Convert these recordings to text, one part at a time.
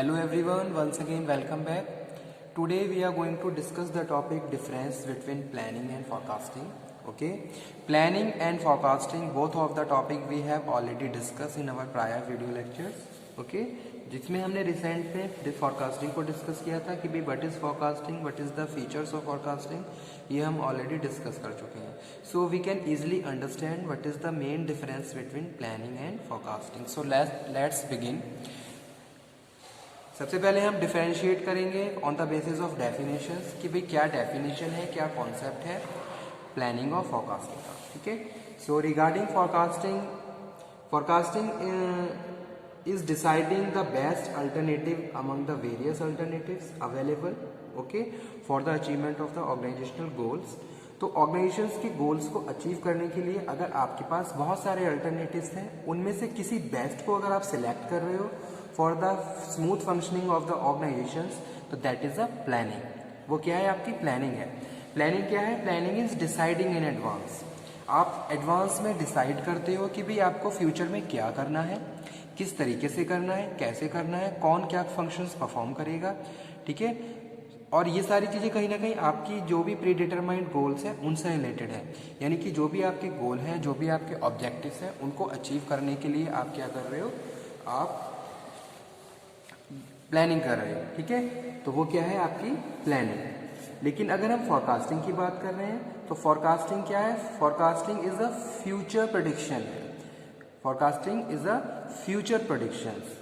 Hello everyone, once again welcome back. Today we are going to discuss the topic difference between planning and forecasting. Okay, planning and forecasting, both of the topic we have already discussed in our prior video lectures. Okay, जिसमें हमने recent में forecasting को discuss किया था कि भाई what is forecasting, what is the features of forecasting, ये हम ऑलरेडी डिस्कस कर चुके हैं. So we can easily understand what is the main difference between planning and forecasting. So let's begin. सबसे पहले हम डिफरेंशिएट करेंगे on the basis of definitions कि भाई क्या डेफिनेशन है, क्या कॉन्सेप्ट है प्लानिंग और फोरकास्टिंग का. ठीक है. So regarding forecasting is deciding the best alternative among the various alternatives available, okay, for the achievement of the organizational goals. तो ऑर्गेनाइजेशंस के गोल्स को अचीव करने के लिए अगर आपके पास बहुत सारे अल्टरनेटिव्स हैं, उनमें से किसी बेस्ट को अगर आप सिलेक्ट कर रहे हो for the smooth functioning of the organisations, तो दैट इज अ प्लानिंग. वो क्या है? आपकी प्लानिंग है. प्लानिंग क्या है? Planning is deciding in advance. आप एडवांस में डिसाइड करते हो कि भाई आपको फ्यूचर में क्या करना है, किस तरीके से करना है, कैसे करना है, कौन क्या फंक्शंस परफॉर्म करेगा. ठीक है. और ये सारी चीज़ें कहीं ना कहीं आपकी जो भी प्री डिटरमाइंड गोल्स हैं उनसे रिलेटेड है. यानी कि जो भी आपके गोल हैं, जो भी आपके ऑब्जेक्टिव्स हैं, उनको अचीव करने के लिए आप क्या कर रहे हो? आप प्लानिंग कर रहे हो. ठीक है. तो वो क्या है? आपकी प्लानिंग. लेकिन अगर हम फोरकास्टिंग की बात कर रहे हैं तो फोरकास्टिंग क्या है? Forecasting is a future prediction. Forecasting is a future predictions.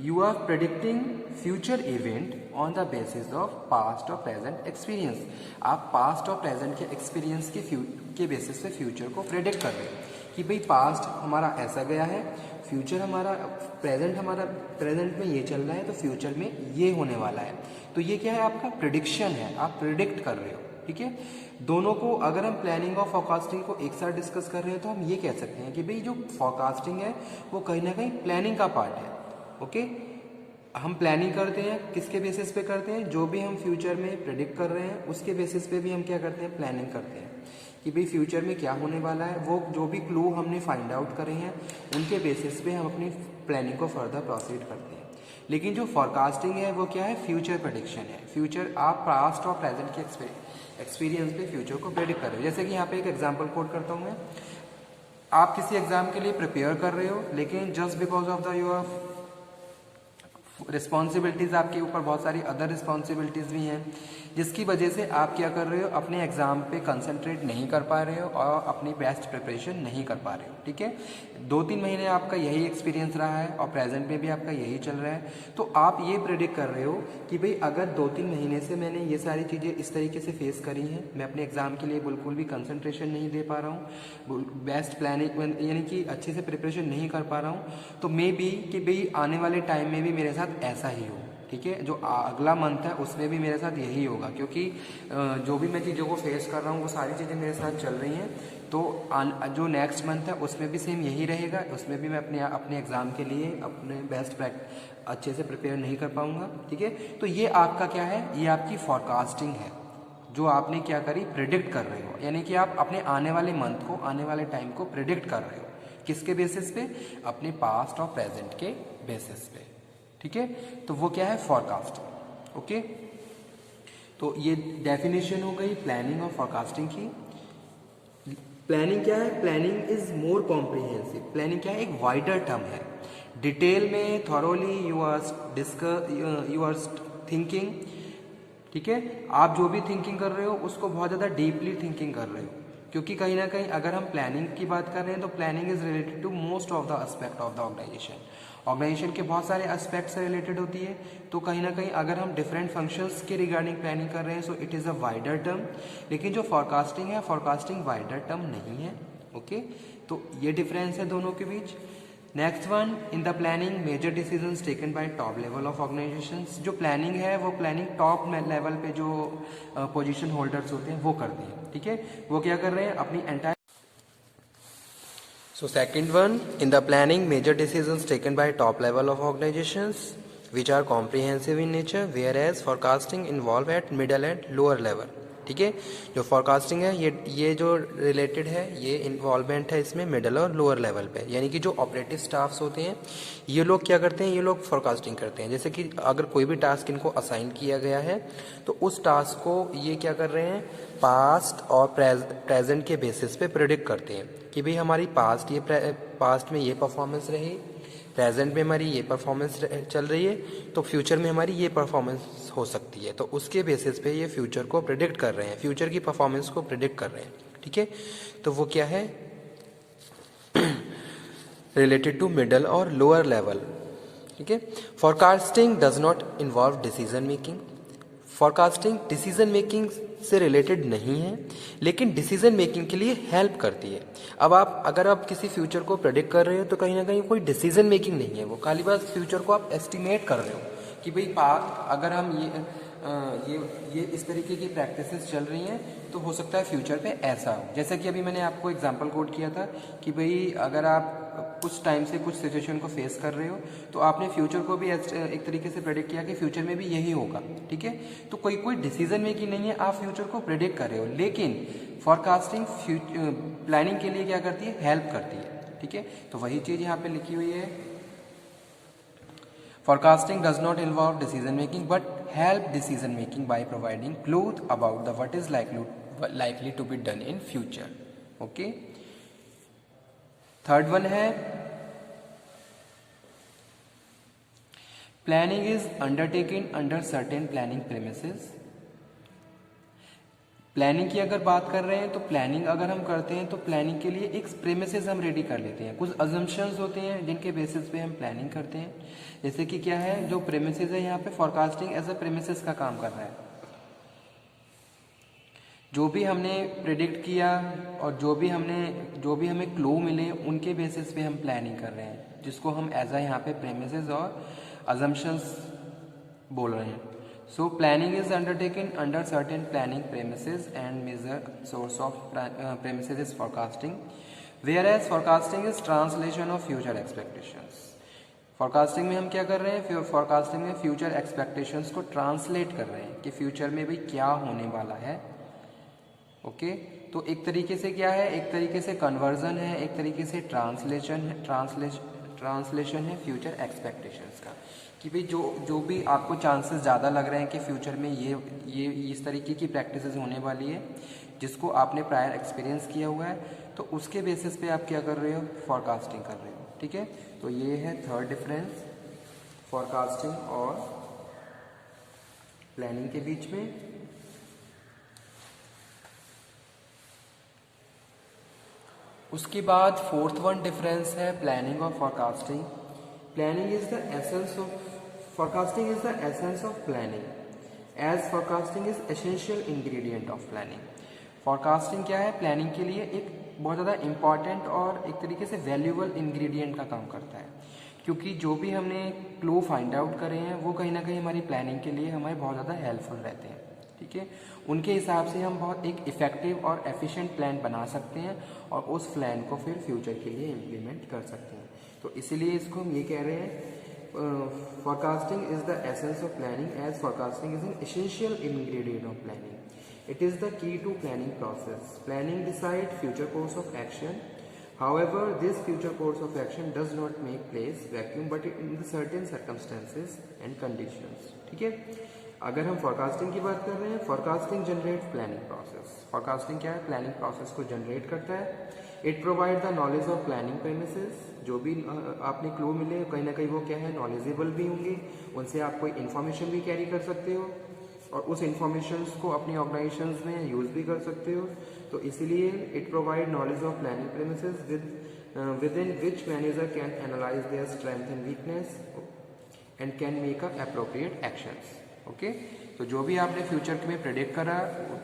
You are predicting future event on the basis of past or present experience. आप past और present के experience के basis पे future को predict कर रहे हो कि भाई past हमारा ऐसा गया है, future हमारा present में ये चल रहा है, तो future में ये होने वाला है. तो ये क्या है? आपका prediction है, आप predict कर रहे हो. ठीक है. दोनों को अगर हम प्लानिंग और फोरकास्टिंग को एक साथ डिस्कस कर रहे हैं तो हम ये कह सकते हैं कि भाई जो फोरकास्टिंग है वो कहीं ना कहीं प्लानिंग का पार्ट है. ओके. हम प्लानिंग करते हैं, किसके बेसिस पे करते हैं? जो भी हम फ्यूचर में प्रेडिक्ट कर रहे हैं उसके बेसिस पे भी हम क्या करते हैं? प्लानिंग करते हैं कि भाई फ्यूचर में क्या होने वाला है. वो जो भी क्लू हमने फाइंड आउट करे हैं उनके बेसिस पे हम अपनी प्लानिंग को फर्दर प्रोसीड करते हैं. लेकिन जो फोरकास्टिंग है वो क्या है? फ्यूचर प्रेडिक्शन है. फ्यूचर आप पास्ट और प्रेजेंट के एक्सपीरियंस पे फ्यूचर को प्रेडिक्ट कर रहे हो. जैसे कि यहाँ पे एक एग्जांपल कोट करता हूँ मैं. आप किसी एग्जाम के लिए प्रिपेयर कर रहे हो, लेकिन just because of the your responsibilities, आपके ऊपर बहुत सारी अदर रिस्पॉन्सिबिलिटीज भी हैं, जिसकी वजह से आप क्या कर रहे हो? अपने एग्जाम पे कंसंट्रेट नहीं कर पा रहे हो और अपनी बेस्ट प्रिपरेशन नहीं कर पा रहे हो. ठीक है. 2-3 महीने आपका यही एक्सपीरियंस रहा है और प्रेजेंट में भी आपका यही चल रहा है. तो आप ये प्रेडिक्ट कर रहे हो कि भाई अगर 2-3 महीने से मैंने ये सारी चीज़ें इस तरीके से फेस करी हैं, मैं अपने एग्जाम के लिए बिल्कुल भी कंसंट्रेशन नहीं दे पा रहा हूँ, बेस्ट प्लानिंग यानी कि अच्छे से प्रिपरेशन नहीं कर पा रहा हूँ, तो मे बी कि भाई आने वाले टाइम में भी मेरे साथ ऐसा ही हो. ठीक है. जो अगला मंथ है उसमें भी मेरे साथ यही होगा, क्योंकि जो भी मैं चीज़ों को फेस कर रहा हूँ वो सारी चीज़ें मेरे साथ चल रही हैं. तो जो नेक्स्ट मंथ है उसमें भी सेम यही रहेगा, उसमें भी मैं अपने एग्ज़ाम के लिए अपने बेस्ट अच्छे से प्रिपेयर नहीं कर पाऊँगा. ठीक है. तो ये आपका क्या है? ये आपकी फोरकास्टिंग है, जो आपने क्या करी? प्रिडिक्ट कर रहे हो. यानी कि आप अपने आने वाले मंथ को, आने वाले टाइम को प्रिडिक्ट कर रहे हो. किसके बेसिस पे? अपने पास्ट और प्रेजेंट के बेसिस पे. ठीक है. तो वो क्या है? फोरकास्टिंग. ओके. तो ये डेफिनेशन हो गई प्लानिंग और फोरकास्टिंग की. प्लानिंग क्या है? Planning is more comprehensive. Planning क्या है? एक वाइडर टर्म है. डिटेल में थॉरोली यू आर थिंकिंग. ठीक है. आप जो भी थिंकिंग कर रहे हो उसको बहुत ज़्यादा डीपली थिंकिंग कर रहे हो, क्योंकि कहीं ना कहीं अगर हम प्लानिंग की बात कर रहे हैं तो planning is related to most of the aspect of the organisation. Organisation के बहुत सारे एस्पेक्ट से रिलेटेड होती है. तो कहीं ना कहीं अगर हम डिफरेंट फंक्शंस के रिगार्डिंग प्लानिंग कर रहे हैं so it is a wider term. लेकिन जो फोरकास्टिंग है, फोरकास्टिंग वाइडर टर्म नहीं है. ओके. तो ये डिफरेंस है दोनों के बीच. Next one, in the planning major decisions taken by top level of organisations. जो प्लानिंग है वो प्लानिंग टॉप लेवल पे जो पोजीशन होल्डर्स होते हैं वो करते हैं. ठीक है. वो क्या कर रहे हैं? अपनी entire. So second one, in the planning, major decisions taken by top level of organizations which are comprehensive in nature, whereas forecasting involve at middle and lower level. ठीक है। जो फॉरकास्टिंग है ये जो रिलेटेड है, ये इन्वॉल्वमेंट है इसमें मिडल और लोअर लेवल पे, यानी कि जो ऑपरेटिव स्टाफ्स होते हैं ये लोग क्या करते हैं, ये लोग फॉरकास्टिंग करते हैं। जैसे कि अगर कोई भी टास्क इनको असाइन किया गया है तो उस टास्क को ये क्या कर रहे हैं, पास्ट और प्रेजेंट के बेसिस पे प्रेडिक्ट करते हैं कि भाई हमारी पास्ट में ये परफॉर्मेंस रही, प्रेजेंट में हमारी ये परफॉर्मेंस चल रही है, तो फ्यूचर में हमारी ये परफॉर्मेंस हो सकती है। तो उसके बेसिस पे ये फ्यूचर को प्रिडिक्ट कर रहे हैं, फ्यूचर की परफॉर्मेंस को प्रिडिक्ट कर रहे हैं। ठीक है, तो वो क्या है, रिलेटेड टू मिडल और लोअर लेवल। ठीक है, forecasting does not involve decision making. Forecasting decision making से रिलेटेड नहीं है, लेकिन डिसीजन मेकिंग के लिए हेल्प करती है। अब अगर आप किसी फ्यूचर को प्रेडिक्ट कर रहे हो तो कहीं ना कहीं कोई डिसीजन मेकिंग नहीं है, वो खाली बस फ्यूचर को आप एस्टिमेट कर रहे हो कि भाई अगर हम ये इस तरीके की प्रैक्टिसेस चल रही हैं तो हो सकता है फ्यूचर पे ऐसा हो। जैसा कि अभी मैंने आपको एग्जांपल कोट किया था कि भाई अगर आप कुछ टाइम से कुछ सिचुएशन को फेस कर रहे हो तो आपने फ्यूचर को भी एक तरीके से प्रेडिक्ट किया कि फ्यूचर में भी यही होगा। ठीक है, तो कोई डिसीजन मेकिंग नहीं है, आप फ्यूचर को प्रेडिक्ट कर रहे हो, लेकिन फॉरकास्टिंग प्लानिंग के लिए क्या करती है, हेल्प करती है। ठीक है, तो वही चीज़ यहाँ पे लिखी हुई है, forecasting does not involve decision making but help decision making by providing clues about the what is likely to be done in future. Okay, third one है planning is undertaken under certain planning premises. Planning की अगर बात कर रहे हैं तो planning अगर हम करते हैं तो प्लानिंग के लिए एक प्रेमिसेस हम रेडी कर लेते हैं, कुछ अजम्पशंस होते हैं जिनके बेसिस पे हम प्लानिंग करते हैं। जैसे कि क्या है, जो प्रेमिसेस है यहाँ पे फॉरकास्टिंग एज अ प्रेमिसेस का काम कर रहा है। जो भी हमने प्रेडिक्ट किया और जो भी हमें क्लू मिले उनके बेसिस पे हम प्लानिंग कर रहे हैं, जिसको हम एज अ यहाँ पे प्रेमिसेस और अजम्पशंस बोल रहे हैं। So planning is undertaken under certain planning premises and major source of premises is forecasting, whereas forecasting is translation of future expectations. Forecasting में हम क्या कर रहे हैं, forecasting में future expectations को translate कर रहे हैं कि future में भी क्या होने वाला है। ओके, तो एक तरीके से क्या है, एक तरीके से conversion है, एक तरीके से ट्रांसलेशन है फ्यूचर एक्सपेक्टेशंस का, कि भाई जो भी आपको चांसेस ज़्यादा लग रहे हैं कि फ्यूचर में ये इस तरीके की प्रैक्टिसेस होने वाली है जिसको आपने प्रायर एक्सपीरियंस किया हुआ है, तो उसके बेसिस पे आप क्या कर रहे हो, फॉरकास्टिंग कर रहे हो। ठीक है, तो ये है थर्ड डिफरेंस फॉरकास्टिंग और प्लानिंग के बीच में। उसके बाद फोर्थ वन डिफरेंस है प्लानिंग और forecasting. Planning is the essence of forecasting is the essence of planning as forecasting is essential ingredient of planning. forecasting क्या है, प्लानिंग के लिए एक बहुत ज़्यादा इम्पॉर्टेंट और एक तरीके से वैल्यूएबल इंग्रेडिएंट का काम करता है, क्योंकि जो भी हमने क्लू फाइंड आउट करे हैं वो कहीं ना कहीं हमारी प्लानिंग के लिए हमारे बहुत ज़्यादा हेल्पफुल रहते हैं। ठीक है, उनके हिसाब से हम बहुत एक इफेक्टिव और एफिशिएंट प्लान बना सकते हैं और उस प्लान को फिर फ्यूचर के लिए इम्प्लीमेंट कर सकते हैं। तो इसीलिए इसको हम ये कह रहे हैं forecasting is the essence of planning as forecasting is an essential ingredient of planning. It is the key to planning process. Planning decides future course of action. However, this future course of action does not make place vacuum but in the certain circumstances and conditions. ठीक है, अगर हम forecasting की बात कर रहे हैं, forecasting generates planning process. forecasting क्या है, planning process को generate करता है। It provides the knowledge of planning premises. जो भी आपने क्लू मिले कहीं ना कहीं वो क्या है, नॉलेजेबल भी होंगे, उनसे आप कोई इन्फॉर्मेशन भी कैरी कर सकते हो और उस इन्फॉर्मेशन को अपनी ऑर्गेनाइजेशंस में यूज़ भी कर सकते हो। तो इसीलिए it provide knowledge of planning premises with in which manager can analyse their strength and weakness and can make a appropriate actions. Okay, तो जो भी आपने फ्यूचर में प्रेडिक्ट करा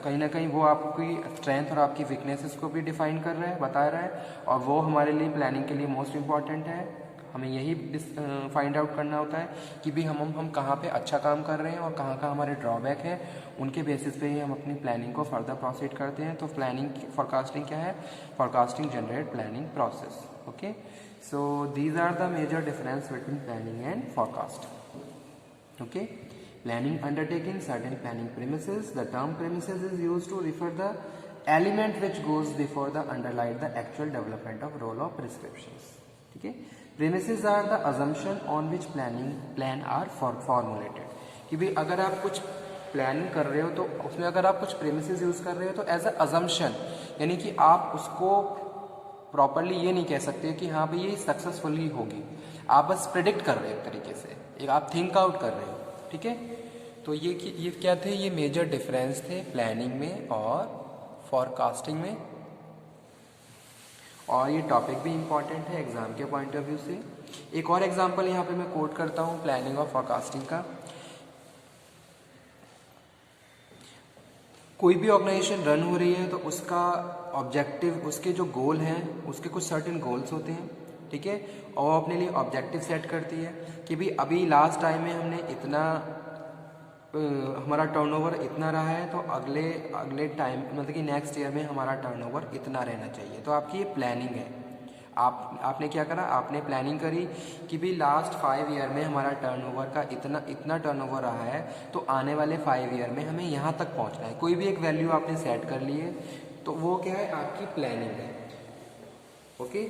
कहीं ना कहीं वो आपकी स्ट्रेंथ और आपकी वीकनेसेस को भी डिफाइन कर रहा है, बता रहा है, और वो हमारे लिए प्लानिंग के लिए मोस्ट इम्पॉर्टेंट है। हमें यही फाइंड आउट करना होता है कि भी हम कहाँ पे अच्छा काम कर रहे हैं और कहाँ कहाँ हमारे ड्रॉबैक है, उनके बेसिस पे ही हम अपनी प्लानिंग को फर्दर प्रोसीड करते हैं। तो प्लानिंग फॉरकास्टिंग क्या है, forecasting generate planning process. Okay, so these are the major difference between planning and forecast. Okay, Planning undertaking, certain planning premises. The term premises is used to refer the element which goes before the underlie the actual development of role of prescriptions. ठीक है, premises are the assumption on which plan are formulated. कि भाई अगर आप कुछ planning कर रहे हो तो उसमें अगर आप कुछ प्रेमिसेस यूज कर रहे हो तो एज अ अजम्पशन, यानी कि आप उसको प्रॉपरली ये नहीं कह सकते कि हाँ भाई ये सक्सेसफुली होगी, आप बस प्रिडिक्ट कर रहे हो एक तरीके से, एक आप थिंक आउट कर रहे हो। ठीक है, तो ये क्या थे, ये मेजर डिफरेंस थे प्लानिंग में और फॉरकास्टिंग में, और ये टॉपिक भी इम्पॉर्टेंट है एग्जाम के पॉइंट ऑफ व्यू से। एक और एग्जांपल यहाँ पे मैं कोट करता हूँ प्लानिंग और फॉरकास्टिंग का। कोई भी ऑर्गेनाइजेशन रन हो रही है तो उसका ऑब्जेक्टिव, उसके जो गोल हैं, उसके कुछ सर्टेन गोल्स होते हैं। ठीक है, और वो अपने लिए ऑब्जेक्टिव सेट करती है कि भाई अभी लास्ट टाइम में हमने इतना हमारा टर्नओवर इतना रहा है, तो अगले टाइम मतलब कि नेक्स्ट ईयर में हमारा टर्नओवर इतना रहना चाहिए। तो आपकी ये प्लानिंग है। आपने क्या करा, आपने प्लानिंग करी कि भाई लास्ट 5 ईयर में हमारा टर्नओवर का इतना टर्नओवर रहा है, तो आने वाले 5 ईयर में हमें यहाँ तक पहुँचना है। कोई भी एक वैल्यू आपने सेट कर ली है, तो वो क्या है, आपकी प्लानिंग है। ओके,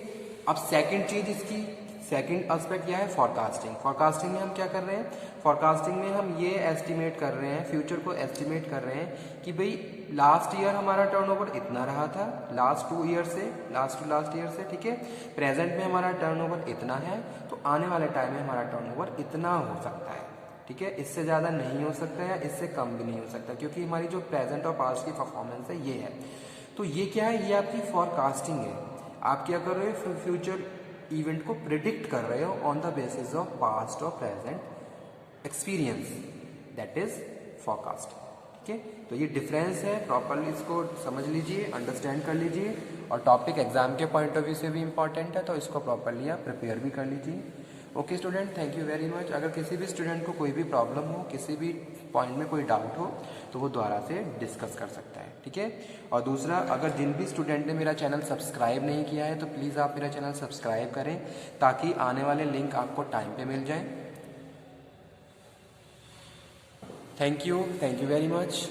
अब सेकंड चीज इसकी, सेकंड एस्पेक्ट क्या है, फॉरकास्टिंग। फॉरकास्टिंग में हम क्या कर रहे हैं, फॉरकास्टिंग में हम ये एस्टिमेट कर रहे हैं, फ्यूचर को एस्टिमेट कर रहे हैं कि भाई लास्ट ईयर हमारा टर्नओवर इतना रहा था, लास्ट टू ईयर से, लास्ट टू लास्ट ईयर से। ठीक है, प्रेजेंट में हमारा टर्नओवर इतना है, तो आने वाले टाइम में हमारा टर्नओवर इतना हो सकता है। ठीक है, इससे ज़्यादा नहीं हो सकता या इससे कम भी नहीं हो सकता, क्योंकि हमारी जो प्रेजेंट और पास्ट की परफॉर्मेंस है ये है। तो ये क्या है, ये आपकी फॉरकास्टिंग है। आप क्या कर रहे हो, फ्यूचर इवेंट को प्रिडिक्ट कर रहे हो on the basis of past और present experience, that is forecast. ठीक है, तो ये डिफरेंस है, प्रॉपरली इसको समझ लीजिए, अंडरस्टैंड कर लीजिए, और टॉपिक एग्जाम के पॉइंट ऑफ व्यू से भी इंपॉर्टेंट है, तो इसको प्रॉपरली आप प्रिपेयर भी कर लीजिए। Okay student, thank you very much. अगर किसी भी स्टूडेंट को कोई भी प्रॉब्लम हो, किसी भी पॉइंट में कोई डाउट हो, तो वो दोबारा से डिस्कस कर सकता है। ठीक है, और दूसरा, अगर जिन भी स्टूडेंट ने मेरा चैनल सब्सक्राइब नहीं किया है, तो प्लीज़ आप मेरा चैनल सब्सक्राइब करें, ताकि आने वाले लिंक आपको टाइम पे मिल जाए। Thank you very much.